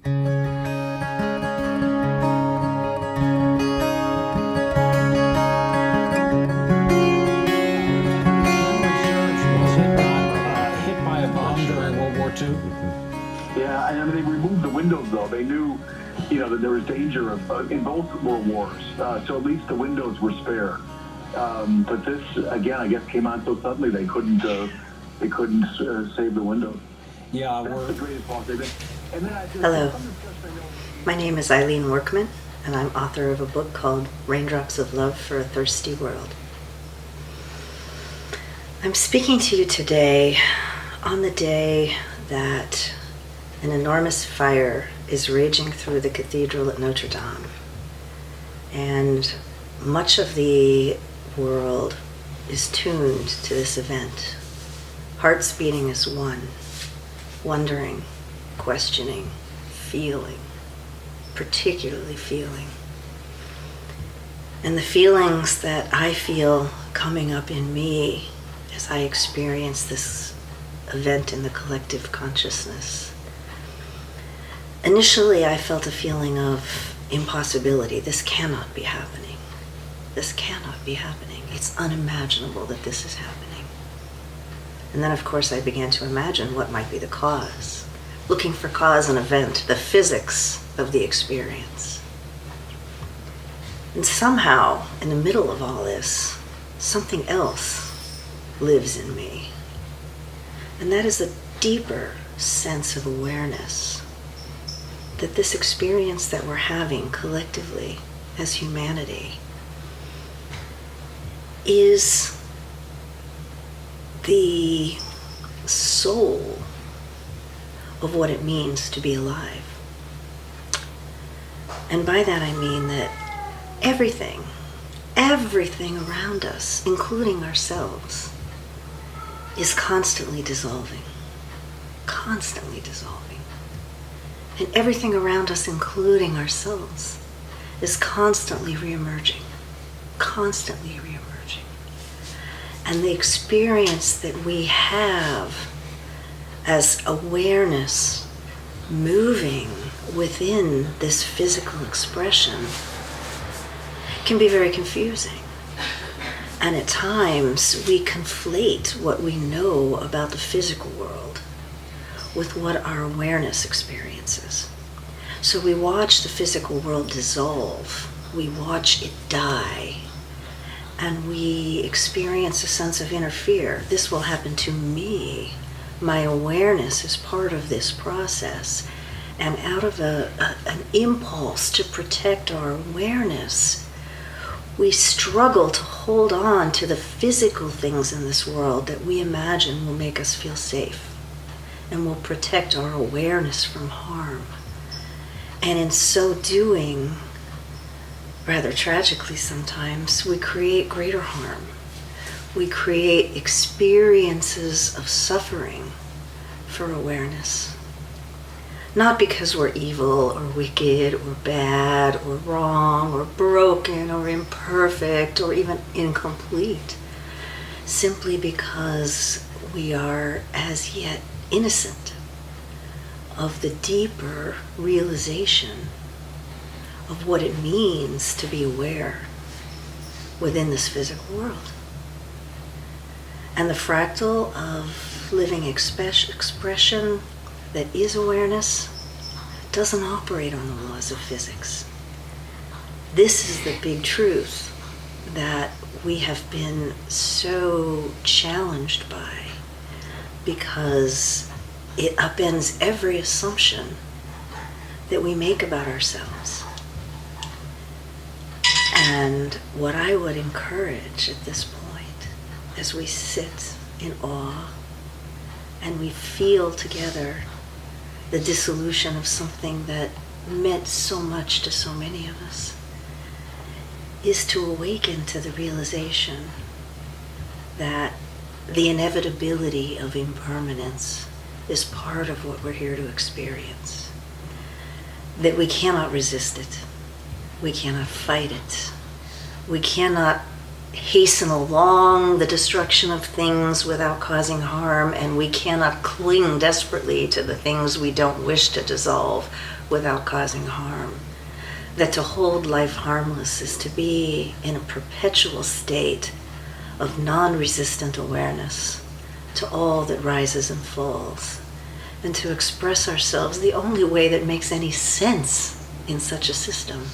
Yeah, and I mean, they removed the windows, though. They knew, that there was danger in both world wars. So at least the windows were spared. But this, again, I guess came on so suddenly they couldn't save the windows. Yeah, That's the greatest loss they've been. And then Hello, my name is Eileen Workman, and I'm author of a book called Raindrops of Love for a Thirsty World. I'm speaking to you today on the day that an enormous fire is raging through the cathedral at Notre Dame. And much of the world is tuned to this event. Hearts beating as one, wondering, questioning, feeling, particularly feeling. And the feelings that I feel coming up in me as I experience this event in the collective consciousness. Initially, I felt a feeling of impossibility. This cannot be happening. This cannot be happening. It's unimaginable that this is happening. And then, of course, I began to imagine what might be the cause, looking for cause and event, the physics of the experience. And somehow, in the middle of all this, something else lives in me. And that is a deeper sense of awareness that this experience that we're having collectively as humanity is the soul of what it means to be alive. And by that I mean that everything around us, including ourselves, is constantly dissolving. Constantly dissolving. And everything around us, including ourselves, is constantly reemerging. Constantly reemerging. And the experience that we have as awareness moving within this physical expression can be very confusing. And at times we conflate what we know about the physical world with what our awareness experiences. So we watch the physical world dissolve, we watch it die, and we experience a sense of inner fear. This will happen to me. My awareness is part of this process. And out of an impulse to protect our awareness, we struggle to hold on to the physical things in this world that we imagine will make us feel safe and will protect our awareness from harm. And in so doing, rather tragically sometimes, we create greater harm. We create experiences of suffering for awareness. Not because we're evil or wicked or bad or wrong or broken or imperfect or even incomplete, simply because we are as yet innocent of the deeper realization of what it means to be aware within this physical world. And the fractal of living expression that is awareness doesn't operate on the laws of physics. This is the big truth that we have been so challenged by, because it upends every assumption that we make about ourselves. And what I would encourage at this point, as we sit in awe and we feel together the dissolution of something that meant so much to so many of us, is to awaken to the realization that the inevitability of impermanence is part of what we're here to experience. That we cannot resist it. We cannot fight it. We cannot hasten along the destruction of things without causing harm, and we cannot cling desperately to the things we don't wish to dissolve without causing harm. That to hold life harmless is to be in a perpetual state of non-resistant awareness to all that rises and falls, and to express ourselves the only way that makes any sense in such a system,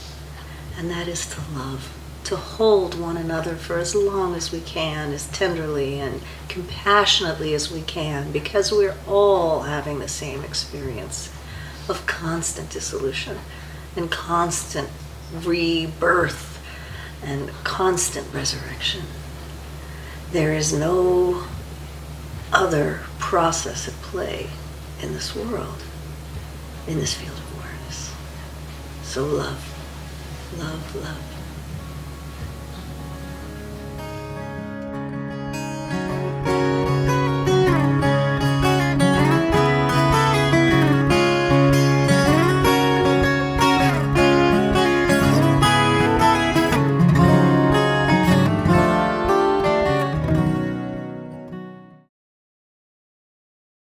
and that is to love, to hold one another for as long as we can, as tenderly and compassionately as we can, because we're all having the same experience of constant dissolution and constant rebirth and constant resurrection. There is no other process at play in this world, in this field of awareness. So love, love, love.